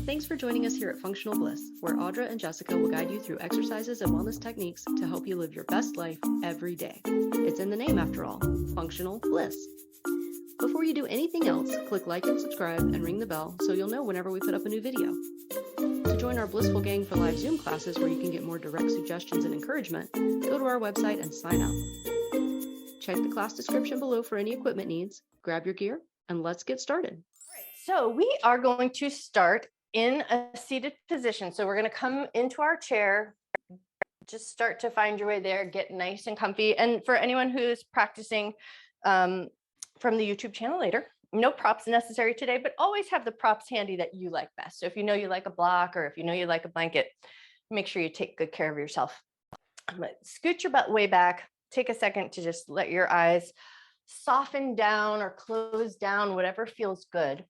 Thanks for joining us here at Functional Bliss, where Audra and Jessica will guide you through exercises and wellness techniques to help you live your best life every day. It's in the name after all, Functional Bliss. Before you do anything else, click like and subscribe and ring the bell so you'll know whenever we put up a new video. To join our Blissful Gang for live Zoom classes where you can get more direct suggestions and encouragement, go to our website and sign up. Check the class description below for any equipment needs, grab your gear, and let's get started. So we are going to start in a seated position. So we're going to come into our chair, just start to find your way there, get nice and comfy. And for anyone who's practicing from the YouTube channel later, no props necessary today, but always have the props handy that you like best. So if you know you like a block or if you know you like a blanket, make sure you take good care of yourself. But scoot your butt way back. Take a second to just let your eyes soften down or close down, whatever feels good.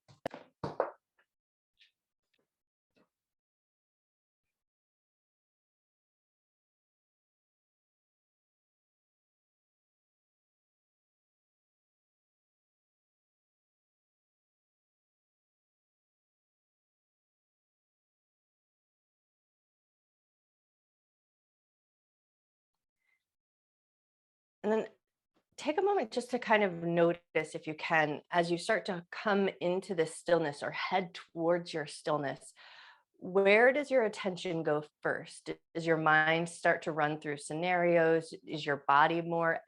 And then take a moment just to kind of notice, if you can, as you start to come into this stillness or head towards your stillness, where does your attention go first? Does your mind start to run through scenarios? Is your body more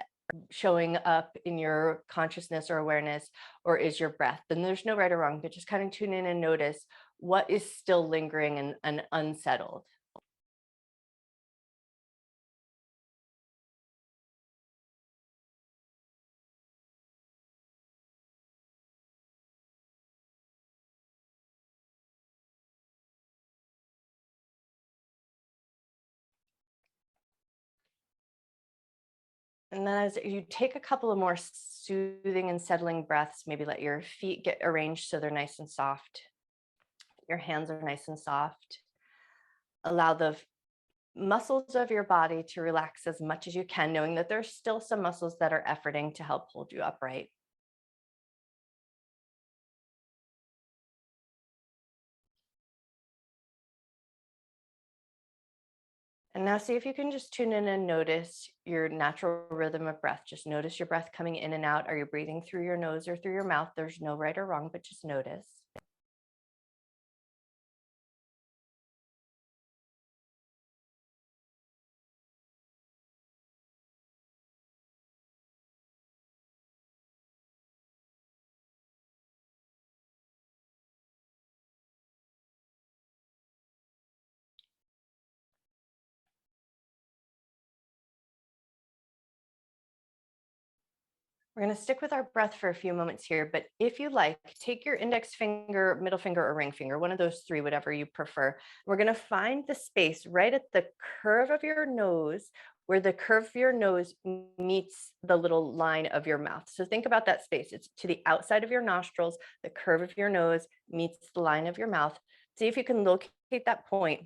showing up in your consciousness or awareness, or is your breath? And there's no right or wrong, but just kind of tune in and notice what is still lingering and unsettled. And then as you take a couple of more soothing and settling breaths, maybe let your feet get arranged so they're nice and soft. Your hands are nice and soft. Allow the muscles of your body to relax as much as you can, knowing that there's still some muscles that are efforting to help hold you upright. And now see if you can just tune in and notice your natural rhythm of breath. Just notice your breath coming in and out. Are you breathing through your nose or through your mouth? There's no right or wrong, but just notice. We're going to stick with our breath for a few moments here, but if you like, take your index finger, middle finger, or ring finger, one of those three, whatever you prefer. We're going to find the space right at the curve of your nose, where the curve of your nose meets the little line of your mouth. So think about that space. It's to the outside of your nostrils, the curve of your nose meets the line of your mouth. See if you can locate that point.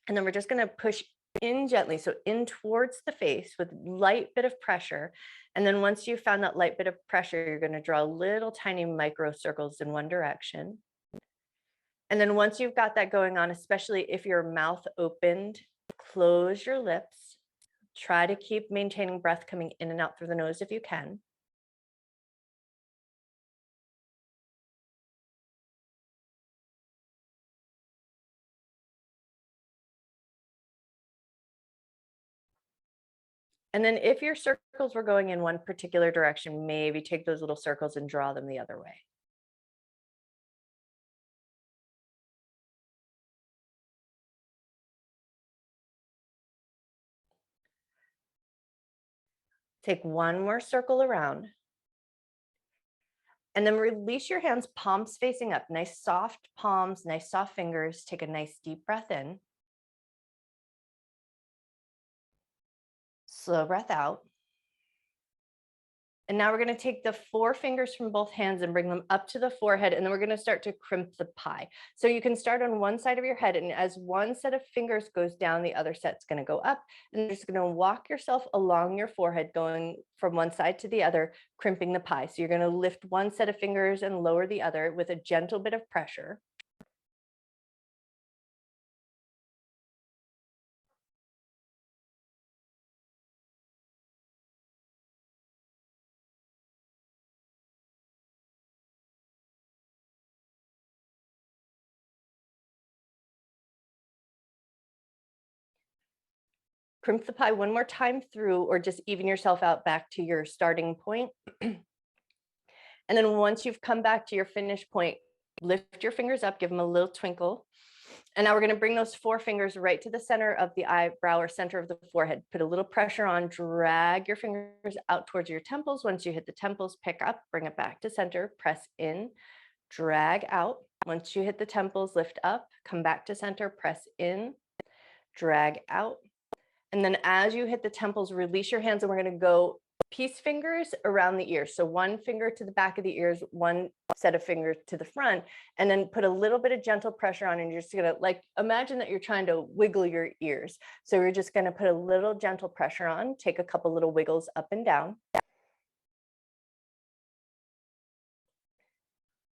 And then we're just going to push in gently, so in towards the face with light bit of pressure. And then once you've found that light bit of pressure, you're going to draw little tiny micro circles in one direction. And then once you've got that going on, especially if your mouth opened, close your lips. Try to keep maintaining breath coming in and out through the nose if you can. And then if your circles were going in one particular direction, maybe take those little circles and draw them the other way. Take one more circle around. And then release your hands, palms facing up. Nice soft palms, nice soft fingers. Take a nice deep breath in. Slow breath out. And now we're going to take the 4 fingers from both hands and bring them up to the forehead. And then we're going to start to crimp the pie. So you can start on one side of your head. And as one set of fingers goes down, the other set's going to go up. And you're just going to walk yourself along your forehead, going from one side to the other, crimping the pie. So you're going to lift one set of fingers and lower the other with a gentle bit of pressure. Crimp the pie one more time through, or just even yourself out back to your starting point. And then once you've come back to your finish point, lift your fingers up, give them a little twinkle. And now we're going to bring those 4 fingers right to the center of the eyebrow or center of the forehead. Put a little pressure on, drag your fingers out towards your temples. Once you hit the temples, pick up, bring it back to center, press in, drag out. Once you hit the temples, lift up, come back to center, press in, drag out. And then as you hit the temples, release your hands, and we're going to go peace fingers around the ears. So 1 finger to the back of the ears, 1 set of fingers to the front, and then put a little bit of gentle pressure on, and you're just going to, like, imagine that you're trying to wiggle your ears. So you're just going to put a little gentle pressure on, take a couple little wiggles up and down.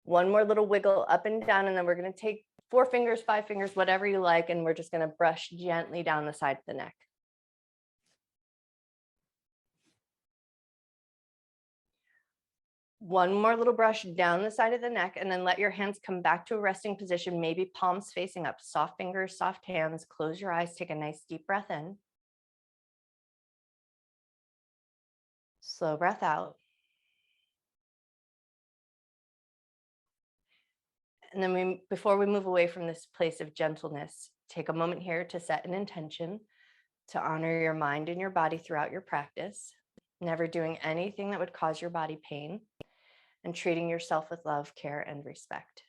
1 more little wiggle up and down, and then we're going to take 4 fingers, 5 fingers, whatever you like, and we're just going to brush gently down the side of the neck. One more little brush down the side of the neck, and then let your hands come back to a resting position, maybe palms facing up, soft fingers, soft hands. Close your eyes, take a nice deep breath in. Slow breath out. And then before we move away from this place of gentleness, take a moment here to set an intention to honor your mind and your body throughout your practice, never doing anything that would cause your body pain, and treating yourself with love, care, and respect.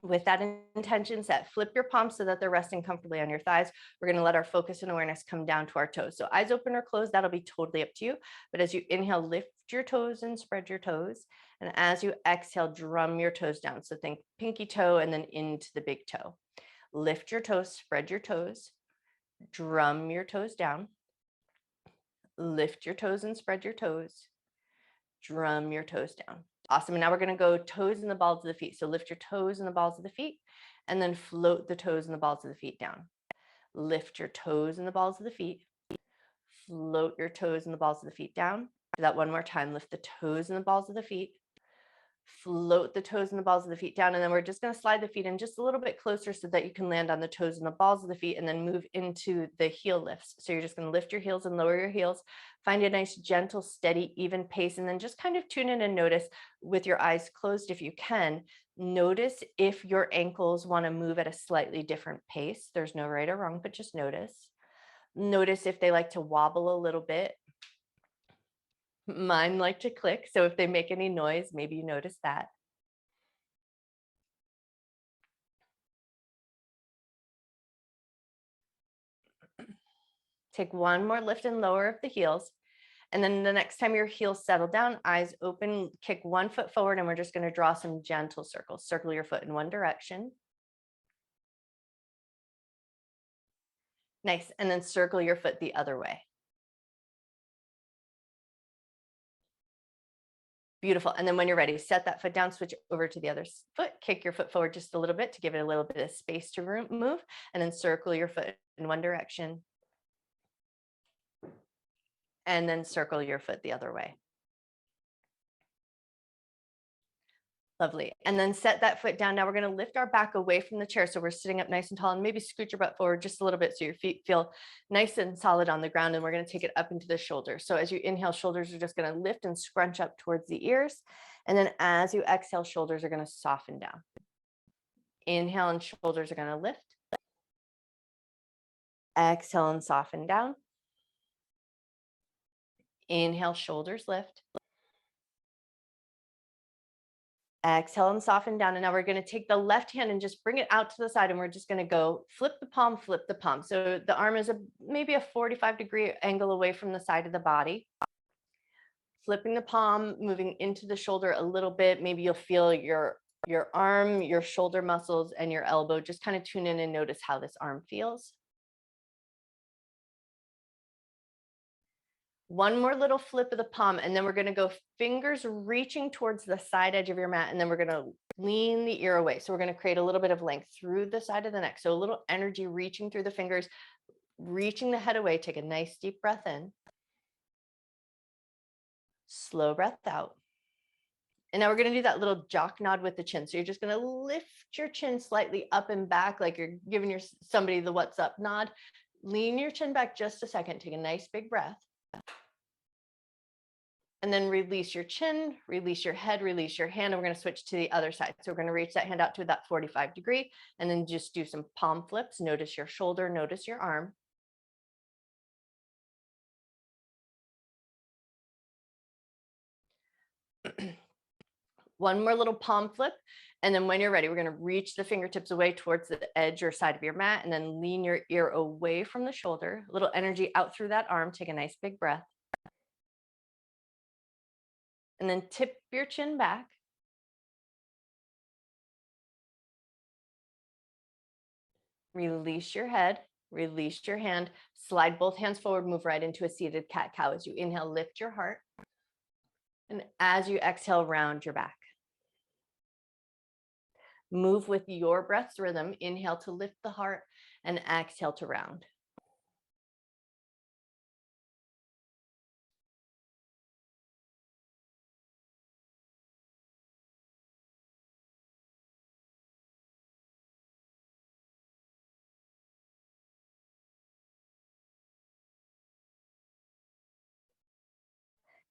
With that intention set, flip your palms so that they're resting comfortably on your thighs. We're going to let our focus and awareness come down to our toes. So eyes open or closed, that'll be totally up to you. But as you inhale, lift your toes and spread your toes. And as you exhale, drum your toes down. So think pinky toe and then into the big toe. Lift your toes, spread your toes, drum your toes down. Lift your toes and spread your toes, drum your toes down. Awesome. And now we're going to go toes and the balls of the feet. So lift your toes and the balls of the feet, and then float the toes and the balls of the feet down. Lift your toes and the balls of the feet, float your toes and the balls of the feet down. Do that one more time. Lift the toes and the balls of the feet, float the toes and the balls of the feet down. And then we're just going to slide the feet in just a little bit closer so that you can land on the toes and the balls of the feet, and then move into the heel lifts. So you're just going to lift your heels and lower your heels. Find a nice, gentle, steady, even pace, and then just kind of tune in and notice with your eyes closed if you can. Notice if your ankles want to move at a slightly different pace. There's no right or wrong, but just notice. Notice if they like to wobble a little bit. Mine like to click, so if they make any noise, maybe you notice that. Take one more lift and lower of the heels. And then the next time your heels settle down, eyes open, kick 1 foot forward, and we're just going to draw some gentle circles. Circle your foot in one direction. Nice. And then circle your foot the other way. Beautiful. And then when you're ready, set that foot down, switch over to the other foot, kick your foot forward just a little bit to give it a little bit of space to move, and then circle your foot in one direction. And then circle your foot the other way. Lovely. And then set that foot down. Now we're going to lift our back away from the chair. So we're sitting up nice and tall, and maybe scoot your butt forward just a little bit so your feet feel nice and solid on the ground. And we're going to take it up into the shoulders. So as you inhale, shoulders are just going to lift and scrunch up towards the ears. And then as you exhale, shoulders are going to soften down. Inhale and shoulders are going to lift. Exhale and soften down. Inhale, shoulders lift. Exhale and soften down. And now we're going to take the left hand and just bring it out to the side. And we're just going to go flip the palm, flip the palm. So the arm is maybe a 45-degree angle away from the side of the body. Flipping the palm, moving into the shoulder a little bit. Maybe you'll feel your arm, your shoulder muscles, and your elbow. Just kind of tune in and notice how this arm feels. One more little flip of the palm, and then we're going to go fingers reaching towards the side edge of your mat, and then we're going to lean the ear away. So we're going to create a little bit of length through the side of the neck. So a little energy reaching through the fingers, reaching the head away. Take a nice deep breath in. Slow breath out. And now we're going to do that little jock nod with the chin. So you're just going to lift your chin slightly up and back, like you're giving somebody the what's up nod. Lean your chin back just a second. Take a nice big breath. And then release your chin, release your head, release your hand. And we're going to switch to the other side. So we're going to reach that hand out to that 45 degree and then just do some palm flips. Notice your shoulder, notice your arm. One more little palm flip. And then when you're ready, we're going to reach the fingertips away towards the edge or side of your mat and then lean your ear away from the shoulder. A little energy out through that arm. Take a nice big breath. And then tip your chin back. Release your head, release your hand, slide both hands forward, move right into a seated cat-cow. As you inhale, lift your heart. And as you exhale, round your back. Move with your breath's rhythm. Inhale to lift the heart and exhale to round.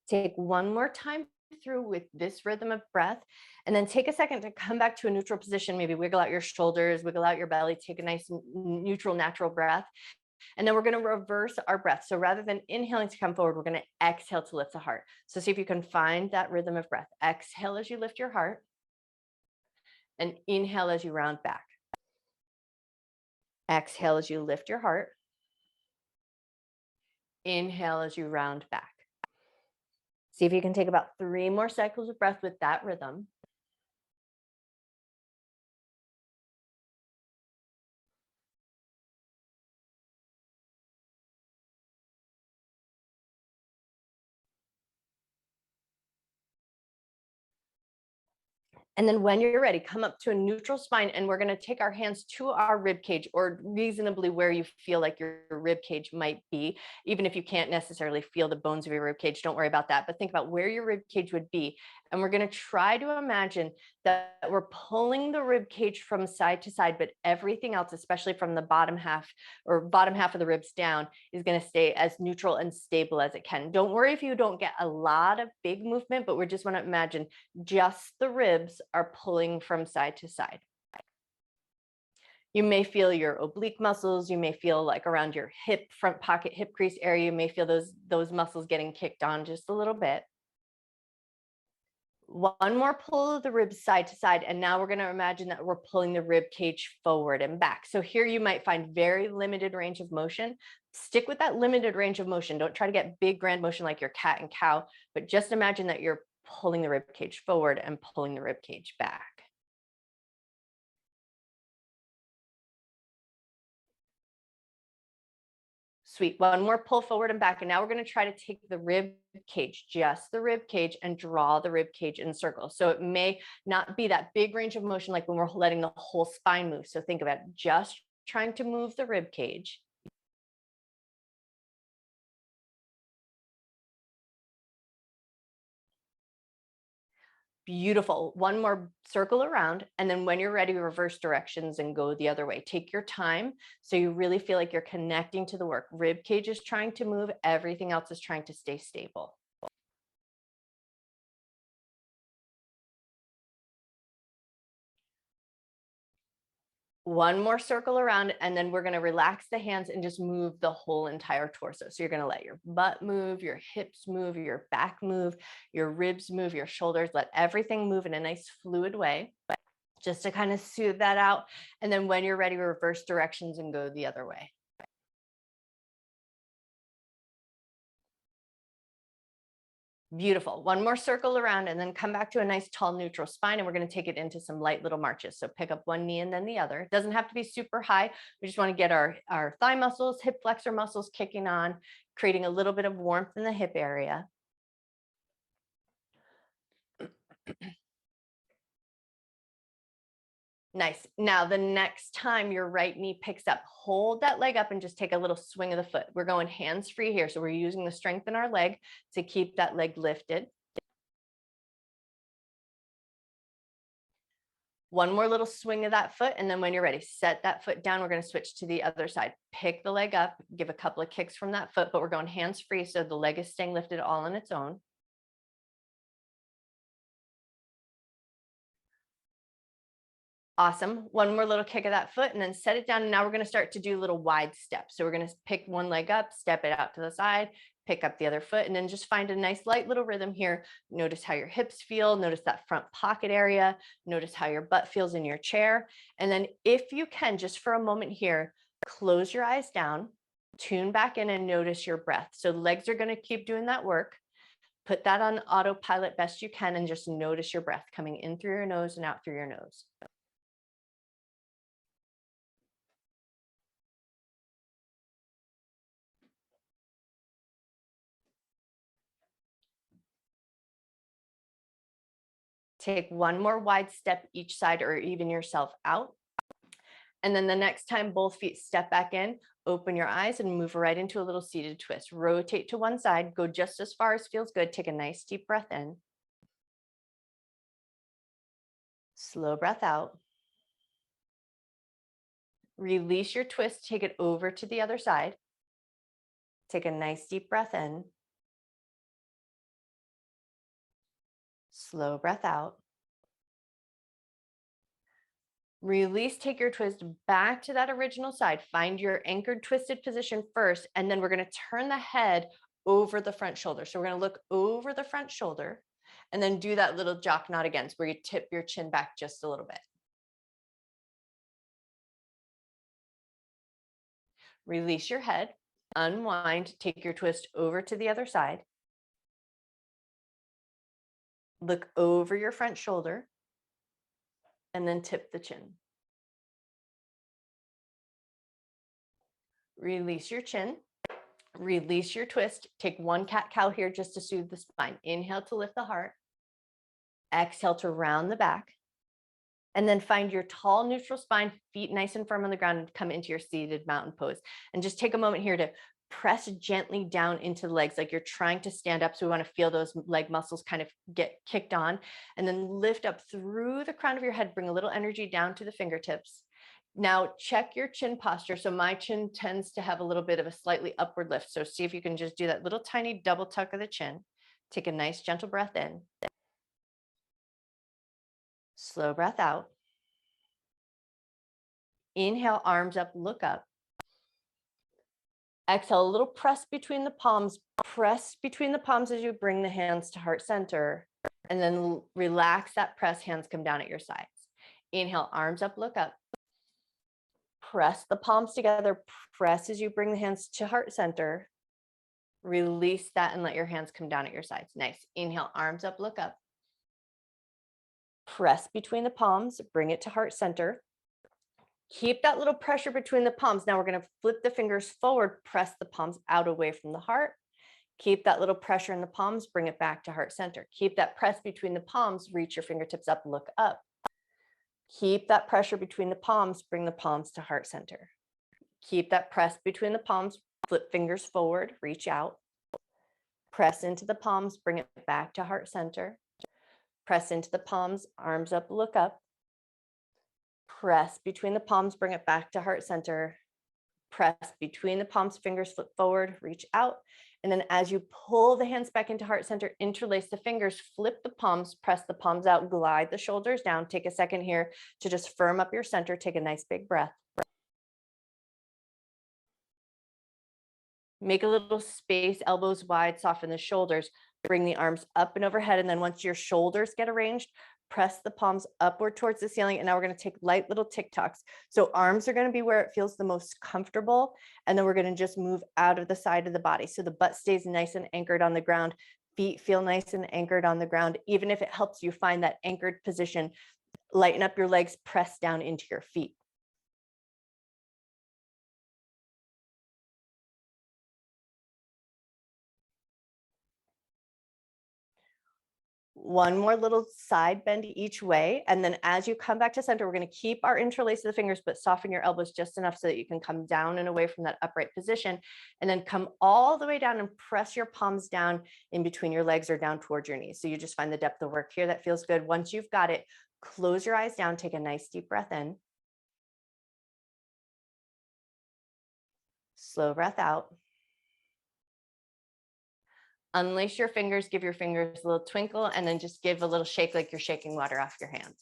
Take one more time through with this rhythm of breath, and then take a second to come back to a neutral position. Maybe wiggle out your shoulders, wiggle out your belly, take a nice neutral, natural breath. And then we're going to reverse our breath. So rather than inhaling to come forward, we're going to exhale to lift the heart. So see if you can find that rhythm of breath. Exhale as you lift your heart, and inhale as you round back. Exhale as you lift your heart. Inhale as you round back. See if you can take about 3 more cycles of breath with that rhythm. And then when you're ready, come up to a neutral spine, and we're going to take our hands to our rib cage, or reasonably where you feel like your rib cage might be. Even if you can't necessarily feel the bones of your rib cage, don't worry about that, but think about where your rib cage would be. And we're going to try to imagine that we're pulling the rib cage from side to side, but everything else, especially from the bottom half of the ribs down, is going to stay as neutral and stable as it can. Don't worry if you don't get a lot of big movement, but we just want to imagine just the ribs are pulling from side to side. You may feel your oblique muscles. You may feel like around your hip, front pocket, hip crease area, you may feel those muscles getting kicked on just a little bit. One more pull of the ribs side to side. And now we're going to imagine that we're pulling the rib cage forward and back. So here you might find very limited range of motion. Stick with that limited range of motion. Don't try to get big grand motion like your cat and cow, but just imagine that you're pulling the rib cage forward and pulling the rib cage back. Sweet. One more pull forward and back. And now we're going to try to take the rib cage, just the rib cage, and draw the rib cage in circles. So it may not be that big range of motion like when we're letting the whole spine move. So think about just trying to move the rib cage. Beautiful. One more circle around. And then when you're ready, reverse directions and go the other way. Take your time so you really feel like you're connecting to the work. Rib cage is trying to move. Everything else is trying to stay stable. One more circle around, and then we're going to relax the hands and just move the whole entire torso. So you're going to let your butt move, your hips move, your back move, your ribs move, your shoulders, let everything move in a nice fluid way, just to kind of soothe that out. And then when you're ready, reverse directions and go the other way. Beautiful. One more circle around, and then come back to a nice tall neutral spine, and we're going to take it into some light little marches. So pick up one knee and then the other. It doesn't have to be super high. We just want to get our thigh muscles, hip flexor muscles kicking on, creating a little bit of warmth in the hip area. Nice. Now, the next time your right knee picks up, hold that leg up and just take a little swing of the foot. We're going hands free here. So we're using the strength in our leg to keep that leg lifted. One more little swing of that foot. And then when you're ready, set that foot down. We're going to switch to the other side. Pick the leg up, give a couple of kicks from that foot, but we're going hands free. So the leg is staying lifted all on its own. Awesome. One more little kick of that foot and then set it down. And now we're going to start to do little wide steps. So we're going to pick one leg up, step it out to the side, pick up the other foot, and then just find a nice light little rhythm here. Notice how your hips feel. Notice that front pocket area. Notice how your butt feels in your chair. And then if you can, just for a moment here, close your eyes down, tune back in and notice your breath. So legs are going to keep doing that work. Put that on autopilot best you can and just notice your breath coming in through your nose and out through your nose. Take one more wide step each side or even yourself out. And then the next time both feet step back in, open your eyes and move right into a little seated twist. Rotate to one side, go just as far as feels good. Take a nice deep breath in. Slow breath out. Release your twist, take it over to the other side. Take a nice deep breath in. Slow breath out. Release, take your twist back to that original side. Find your anchored twisted position first, and then we're going to turn the head over the front shoulder. So we're going to look over the front shoulder and then do that little jock knot again, where you tip your chin back just a little bit. Release your head, unwind, take your twist over to the other side. Look over your front shoulder and then tip the chin. Release your chin, release your twist. Take one cat-cow here just to soothe the spine. Inhale to lift the heart. Exhale to round the back. And then find your tall neutral spine, feet nice and firm on the ground, and come into your seated mountain pose. And just take a moment here to press gently down into the legs like you're trying to stand up. So we want to feel those leg muscles kind of get kicked on, and then lift up through the crown of your head. Bring a little energy down to the fingertips. Now check your chin posture. So my chin tends to have a little bit of a slightly upward lift. So see if you can just do that little tiny double tuck of the chin. Take a nice gentle breath in. Slow breath out. Inhale, arms up, look up. Exhale, a little press between the palms. Press between the palms as you bring the hands to heart center. And then relax that press, hands come down at your sides. Inhale, arms up, look up. Press the palms together. Press as you bring the hands to heart center. Release that and let your hands come down at your sides. Nice. Inhale, arms up, look up. Press between the palms, bring it to heart center. Keep that little pressure between the palms. Now we're going to flip the fingers forward, press the palms out away from the heart. Keep that little pressure in the palms, bring it back to heart center. Keep that press between the palms, reach your fingertips up, look up. Keep that pressure between the palms, bring the palms to heart center. Keep that press between the palms, flip fingers forward, reach out. Press into the palms, bring it back to heart center. Press into the palms, arms up, look up. Press between the palms, bring it back to heart center. Press between the palms, fingers flip forward, reach out. And then as you pull the hands back into heart center, interlace the fingers, flip the palms, press the palms out, glide the shoulders down. Take a second here to just firm up your center. Take a nice big breath. Make a little space, elbows wide, soften the shoulders. Bring the arms up and overhead. And then once your shoulders get arranged, press the palms upward towards the ceiling. And now we're going to take light little tick-tocks. So arms are going to be where it feels the most comfortable. And then we're going to just move out of the side of the body. So the butt stays nice and anchored on the ground. Feet feel nice and anchored on the ground. Even if it helps you find that anchored position, lighten up your legs, press down into your feet. One more little side bend each way. And then as you come back to center, we're going to keep our interlace of the fingers, but soften your elbows just enough so that you can come down and away from that upright position. And then come all the way down and press your palms down in between your legs or down towards your knees. So you just find the depth of work here that feels good. Once you've got it, Close your eyes down, take a nice deep breath in. Slow breath out. Unlace your fingers, give your fingers a little twinkle, and then just give a little shake like you're shaking water off your hands.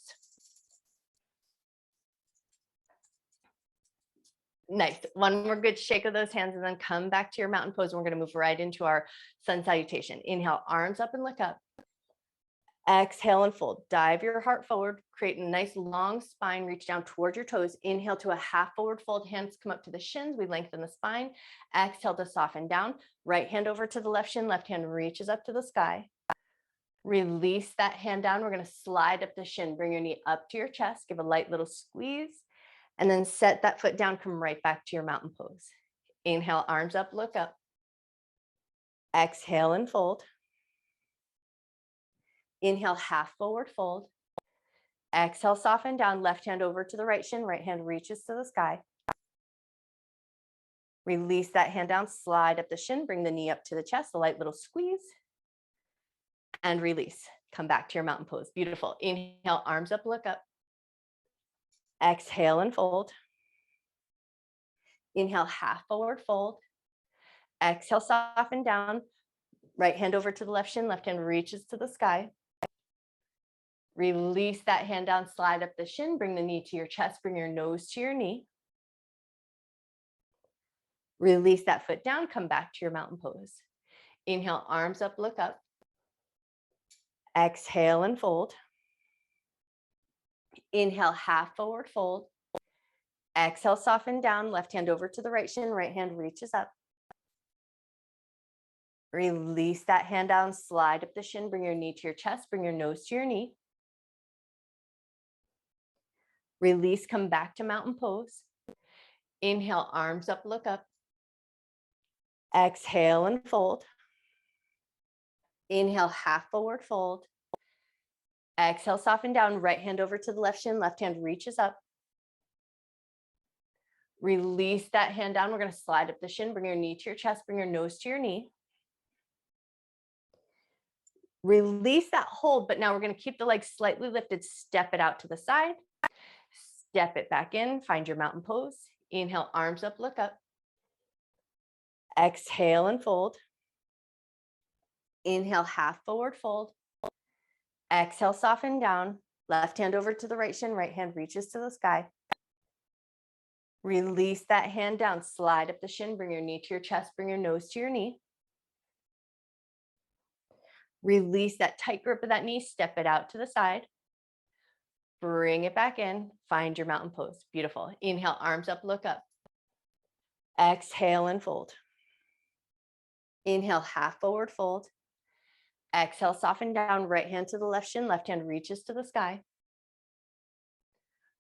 Nice. One more good shake of those hands and then come back to your mountain pose. And we're going to move right into our sun salutation. Inhale, arms up and look up. Exhale and fold. Dive your heart forward. Create a nice long spine. Reach down towards your toes. Inhale to a half forward fold. Hands come up to the shins. We lengthen the spine. Exhale to soften down. Right hand over to the left shin. Left hand reaches up to the sky. Release that hand down. We're going to slide up the shin. Bring your knee up to your chest. Give a light little squeeze. And then set that foot down. Come right back to your mountain pose. Inhale, arms up, look up. Exhale and fold. Inhale, half forward fold. Exhale, soften down. Left hand over to the right shin. Right hand reaches to the sky. Release that hand down. Slide up the shin. Bring the knee up to the chest. A light little squeeze. And release. Come back to your mountain pose. Beautiful. Inhale, arms up, look up. Exhale and fold. Inhale, half forward fold. Exhale, soften down. Right hand over to the left shin. Left hand reaches to the sky. Release that hand down, slide up the shin, bring the knee to your chest, bring your nose to your knee. Release that foot down, come back to your mountain pose. Inhale, arms up, look up. Exhale and fold. Inhale, half forward fold. Exhale, soften down, left hand over to the right shin, right hand reaches up. Release that hand down, slide up the shin, bring your knee to your chest, bring your nose to your knee. Release, come back to mountain pose. Inhale, arms up, look up. Exhale and fold. Inhale, half forward fold. Exhale, soften down, right hand over to the left shin, left hand reaches up. Release that hand down. We're going to slide up the shin, bring your knee to your chest, bring your nose to your knee. Release that hold, but now we're going to keep the legs slightly lifted, step it out to the side. Step it back in, find your mountain pose. Inhale, arms up, look up. Exhale and fold. Inhale, half forward fold. Exhale, soften down. Left hand over to the right shin, right hand reaches to the sky. Release that hand down, slide up the shin, bring your knee to your chest, bring your nose to your knee. Release that tight grip of that knee, step it out to the side. Bring it back in, find your mountain pose. Beautiful. Inhale, arms up, look up. Exhale and fold. Inhale, half forward fold. Exhale, soften down, right hand to the left shin, left hand reaches to the sky.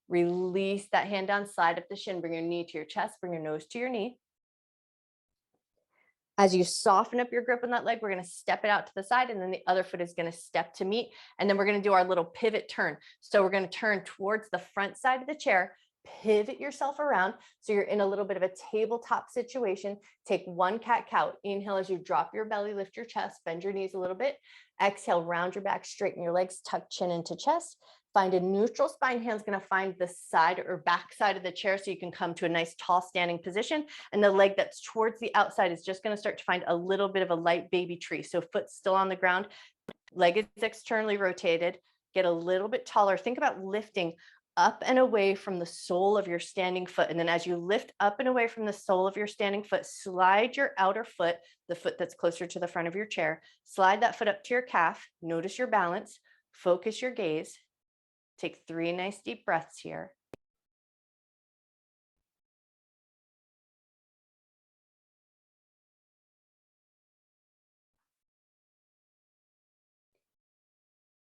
Release that hand down, slide up the shin, bring your knee to your chest, bring your nose to your knee. As you soften up your grip on that leg, we're going to step it out to the side, and then the other foot is going to step to meet. And then we're going to do our little pivot turn. So we're going to turn towards the front side of the chair, pivot yourself around. So you're in a little bit of a tabletop situation. Take one cat-cow. Inhale as you drop your belly, lift your chest, bend your knees a little bit. Exhale, round your back, straighten your legs, tuck chin into chest. Find a neutral spine. Hand's going to find the side or back side of the chair so you can come to a nice tall standing position. And the leg that's towards the outside is just going to start to find a little bit of a light baby tree. So foot still on the ground, leg is externally rotated. Get a little bit taller. Think about lifting up and away from the sole of your standing foot. And then as you lift up and away from the sole of your standing foot, slide your outer foot, the foot that's closer to the front of your chair, slide that foot up to your calf. Notice your balance, focus your gaze. Take 3 nice deep breaths here.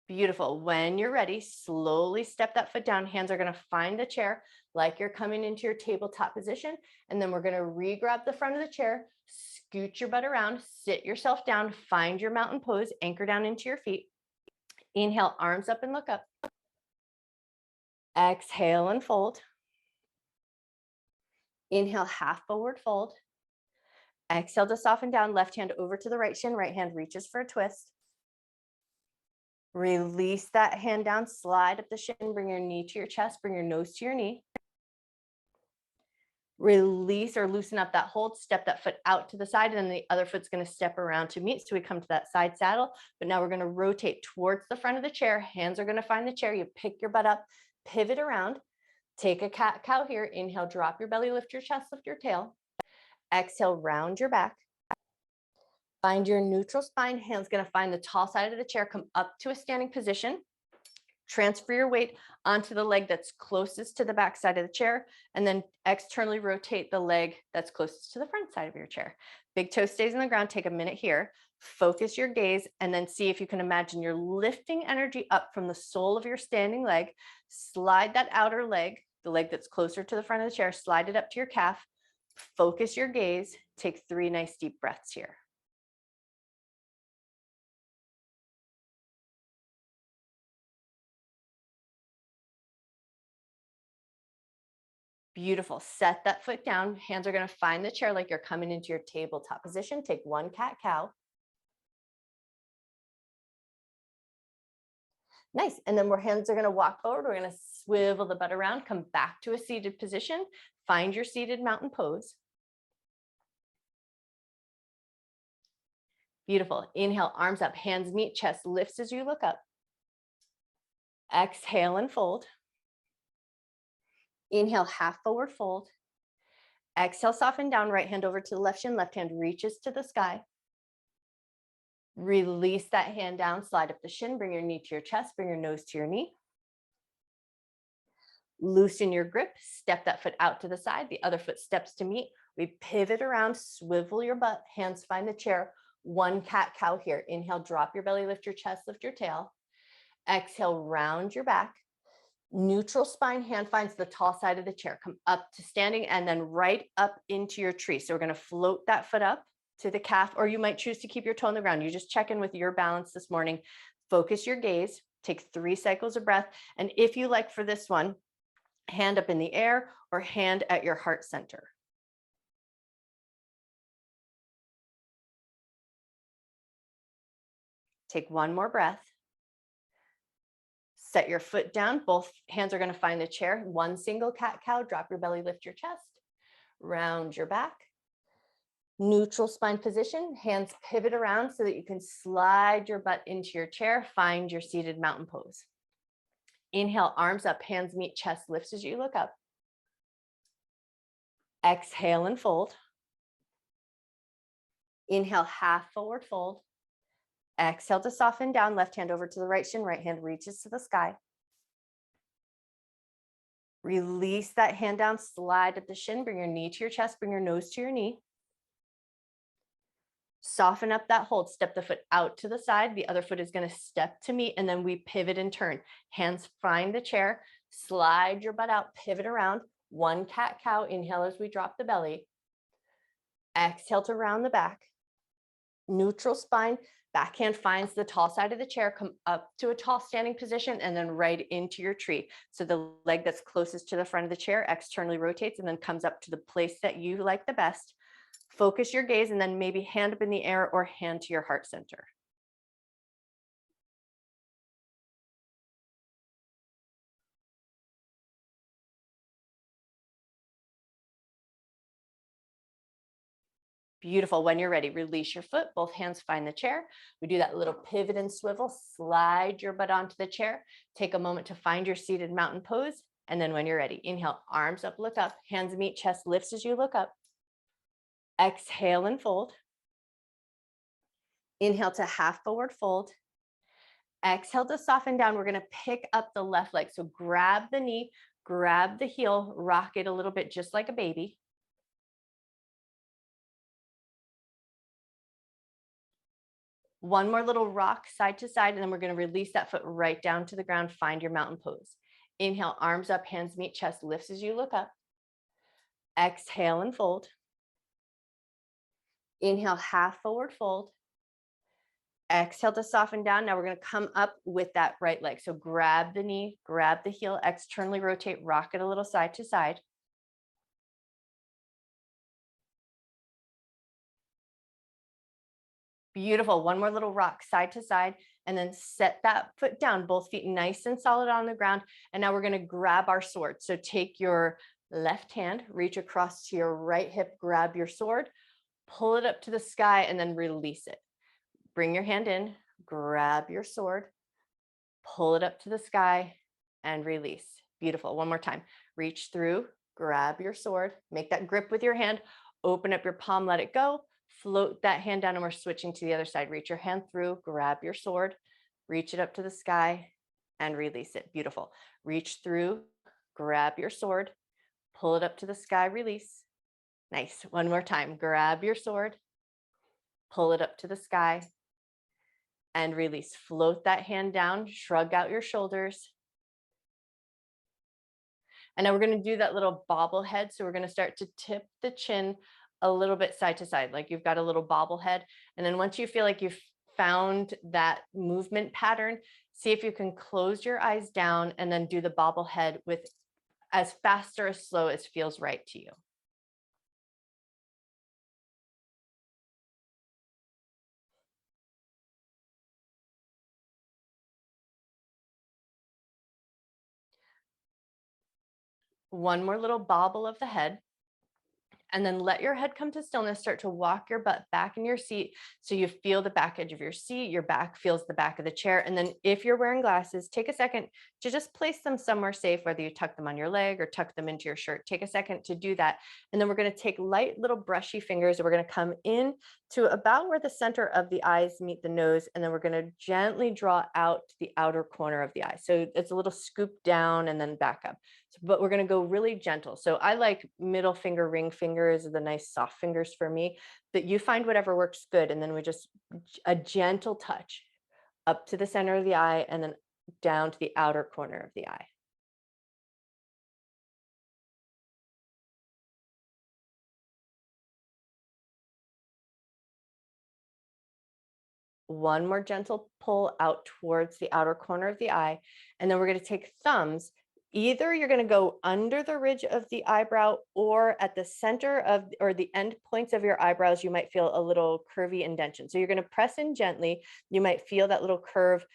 Beautiful. When you're ready, slowly step that foot down. Hands are going to find the chair like you're coming into your tabletop position. And then we're going to re-grab the front of the chair, scoot your butt around, sit yourself down, find your mountain pose, anchor down into your feet. Inhale, arms up and look up. Exhale and fold. Inhale, half forward fold. Exhale to soften down, left hand over to the right shin, right hand reaches for a twist. Release that hand down, slide up the shin, bring your knee to your chest, bring your nose to your knee. Release or loosen up that hold, step that foot out to the side, and then the other foot's going to step around to meet. So we come to that side saddle, but now we're going to rotate towards the front of the chair. Hands are going to find the chair. You pick your butt up, pivot around, take a cat cow here. Inhale, drop your belly, lift your chest, lift your tail. Exhale, round your back. Find your neutral spine. Hands going to find the tall side of the chair. Come up to a standing position. Transfer your weight onto the leg that's closest to the back side of the chair, and then externally rotate the leg that's closest to the front side of your chair. Big toe stays on the ground. Take a minute here. Focus your gaze, and then see if you can imagine you're lifting energy up from the sole of your standing leg. Slide that outer leg, the leg that's closer to the front of the chair, slide it up to your calf. Focus your gaze. Take 3 nice deep breaths here. Beautiful. Set that foot down. Hands are going to find the chair like you're coming into your tabletop position. Take 1 cat-cow. Nice. And then our hands are going to walk forward. We're going to swivel the butt around, come back to a seated position. Find your seated mountain pose. Beautiful. Inhale, arms up, hands meet, chest lifts as you look up. Exhale and fold. Inhale, half forward fold. Exhale, soften down, right hand over to the left shin, left hand reaches to the sky. Release that hand down, slide up the shin, bring your knee to your chest, bring your nose to your knee. Loosen your grip, step that foot out to the side, the other foot steps to meet. We pivot around, swivel your butt, hands find the chair. 1 cat-cow here. Inhale, drop your belly, lift your chest, lift your tail. Exhale, round your back. Neutral spine, hand finds the tall side of the chair. Come up to standing and then right up into your tree. So we're going to float that foot up to the calf, or you might choose to keep your toe on the ground. You just check in with your balance this morning. Focus your gaze. Take 3 cycles of breath. And if you like for this one, hand up in the air or hand at your heart center. Take 1 more breath. Set your foot down. Both hands are going to find the chair. 1 single cat-cow. Drop your belly, lift your chest. Round your back. Neutral spine position. Hands pivot around so that you can slide your butt into your chair. Find your seated mountain pose. Inhale, arms up, hands meet, chest lifts as you look up. Exhale and fold. Inhale, half forward fold. Exhale to soften down, left hand over to the right shin, right hand reaches to the sky. Release that hand down, slide at the shin, bring your knee to your chest, bring your nose to your knee. Soften up that hold, step the foot out to the side, the other foot is going to step to meet, and then we pivot and turn. Hands find the chair, slide your butt out, pivot around. 1 cat-cow, inhale as we drop the belly. Exhale to round the back. Neutral spine. Backhand finds the tall side of the chair, come up to a tall standing position, and then right into your tree. So the leg that's closest to the front of the chair externally rotates and then comes up to the place that you like the best. Focus your gaze and then maybe hand up in the air or hand to your heart center. Beautiful. When you're ready, release your foot. Both hands find the chair. We do that little pivot and swivel. Slide your butt onto the chair. Take a moment to find your seated mountain pose. And then when you're ready, inhale, arms up, look up. Hands meet, chest lifts as you look up. Exhale and fold. Inhale to half forward fold. Exhale to soften down. We're going to pick up the left leg. So grab the knee, grab the heel, rock it a little bit just like a baby. One more little rock side to side, and then we're going to release that foot right down to the ground. Find your mountain pose. Inhale, arms up, hands meet, chest lifts as you look up. Exhale and fold. Inhale, half forward fold. Exhale to soften down. Now we're going to come up with that right leg. So grab the knee, grab the heel, externally rotate, rock it a little side to side. Beautiful. One more little rock side to side, and then set that foot down, both feet nice and solid on the ground. And now we're going to grab our sword. So take your left hand, reach across to your right hip, grab your sword, pull it up to the sky, and then release it. Bring your hand in, grab your sword, pull it up to the sky, and release. Beautiful. One more time. Reach through, grab your sword, make that grip with your hand, open up your palm, let it go, float that hand down, and we're switching to the other side. Reach your hand through, grab your sword, reach it up to the sky, and release it. Beautiful. Reach through, grab your sword, pull it up to the sky, release. Nice. One more time. Grab your sword, pull it up to the sky, and release. Float that hand down, shrug out your shoulders. And now we're going to do that little bobblehead. So we're going to start to tip the chin a little bit side to side, like you've got a little bobblehead. And then once you feel like you've found that movement pattern, see if you can close your eyes down and then do the bobblehead with as fast or as slow as feels right to you. One more little bobble of the head. And then let your head come to stillness. Start to walk your butt back in your seat so you feel the back edge of your seat. Your back feels the back of the chair. And then if you're wearing glasses, take a second to just place them somewhere safe, whether you tuck them on your leg or tuck them into your shirt. Take a second to do that. And then we're going to take light little brushy fingers. We're going to come in to about where the center of the eyes meet the nose. And then we're going to gently draw out to the outer corner of the eye. So it's a little scoop down and then back up. But we're going to go really gentle. So I like middle finger, ring fingers, the nice soft fingers for me, that you find whatever works good. And then we just a gentle touch up to the center of the eye and then down to the outer corner of the eye. One more gentle pull out towards the outer corner of the eye. And then we're going to take thumbs. Either you're going to go under the ridge of the eyebrow or at the center of, or the end points of your eyebrows, you might feel a little curvy indentation. So you're going to press in gently. You might feel that little curve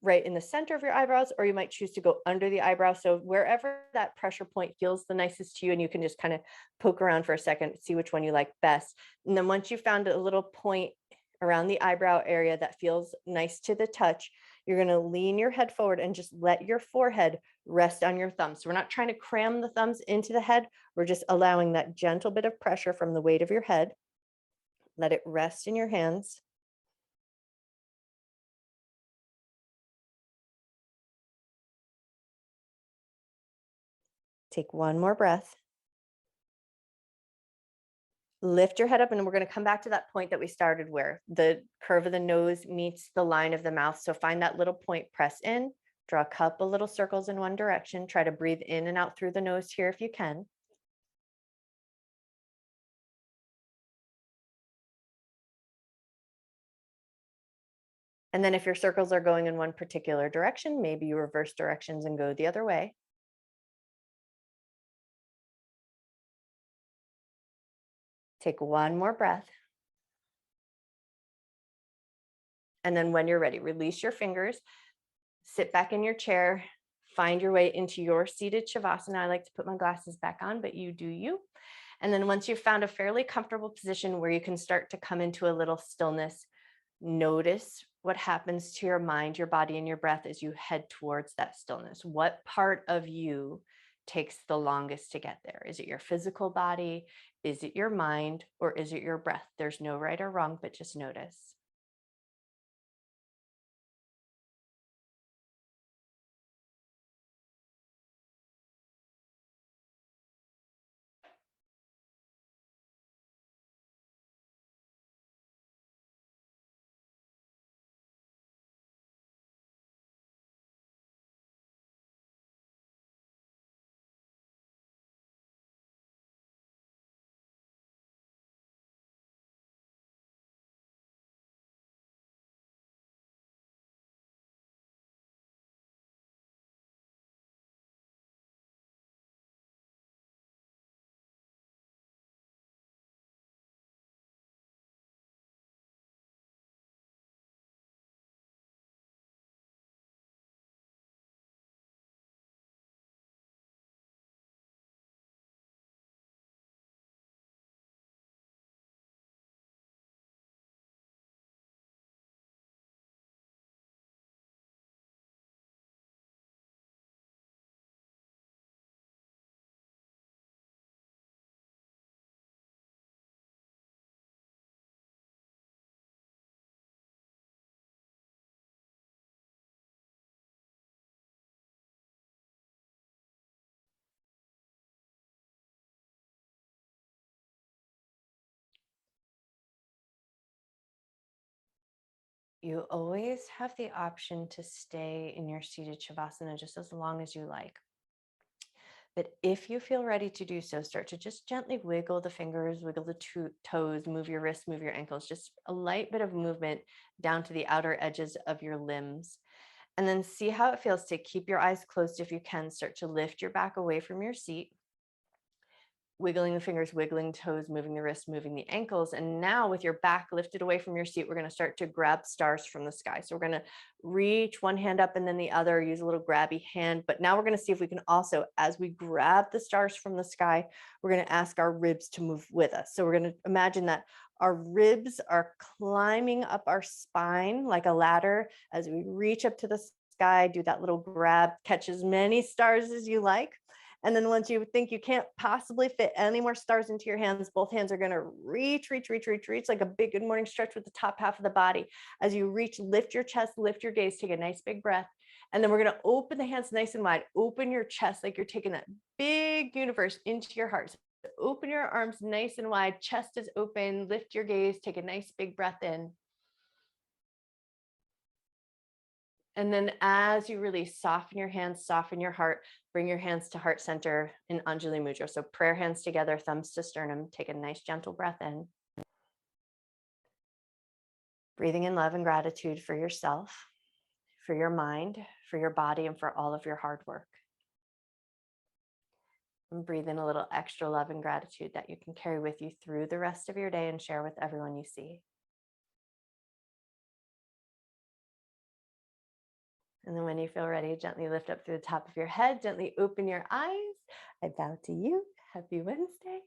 right in the center of your eyebrows, or you might choose to go under the eyebrow. So wherever that pressure point feels the nicest to you, and you can just kind of poke around for a second, see which one you like best. And then once you found a little point around the eyebrow area that feels nice to the touch, you're going to lean your head forward and just let your forehead rest on your thumbs. So we're not trying to cram the thumbs into the head. We're just allowing that gentle bit of pressure from the weight of your head. Let it rest in your hands. Take one more breath. Lift your head up, and we're going to come back to that point that we started where the curve of the nose meets the line of the mouth. So find that little point, press in, draw a couple little circles in one direction. Try to breathe in and out through the nose here if you can. And then if your circles are going in one particular direction, maybe you reverse directions and go the other way. Take one more breath. And then when you're ready, release your fingers, sit back in your chair, find your way into your seated Shavasana. I like to put my glasses back on, but you do you. And then once you've found a fairly comfortable position where you can start to come into a little stillness, notice what happens to your mind, your body, and your breath as you head towards that stillness. What part of you takes the longest to get there? Is it your physical body? Is it your mind? Or is it your breath? There's no right or wrong, but just notice. You always have the option to stay in your seated Shavasana just as long as you like. But if you feel ready to do so, start to just gently wiggle the fingers, wiggle the toes, move your wrists, move your ankles, just a light bit of movement down to the outer edges of your limbs. And then see how it feels to keep your eyes closed if you can. Start to lift your back away from your seat, wiggling the fingers, wiggling toes, moving the wrists, moving the ankles. And now with your back lifted away from your seat, we're going to start to grab stars from the sky. So we're going to reach one hand up and then the other, use a little grabby hand. But now we're going to see if we can also, as we grab the stars from the sky, we're going to ask our ribs to move with us. So we're going to imagine that our ribs are climbing up our spine like a ladder as we reach up to the sky, do that little grab, catch as many stars as you like. And then once you think you can't possibly fit any more stars into your hands, both hands are going to reach like a big good morning stretch with the top half of the body. As you reach, lift your chest, lift your gaze, take a nice big breath. And then we're going to open the hands nice and wide, open your chest like you're taking that big universe into your heart. So open your arms nice and wide, chest is open, lift your gaze, take a nice big breath in. And then as you release, soften your hands, soften your heart, bring your hands to heart center in Anjali Mudra. So prayer hands together, thumbs to sternum. Take a nice gentle breath in. Breathing in love and gratitude for yourself, for your mind, for your body, and for all of your hard work. And breathe in a little extra love and gratitude that you can carry with you through the rest of your day and share with everyone you see. And then when you feel ready, gently lift up through the top of your head, gently open your eyes. I bow to you. Happy Wednesday.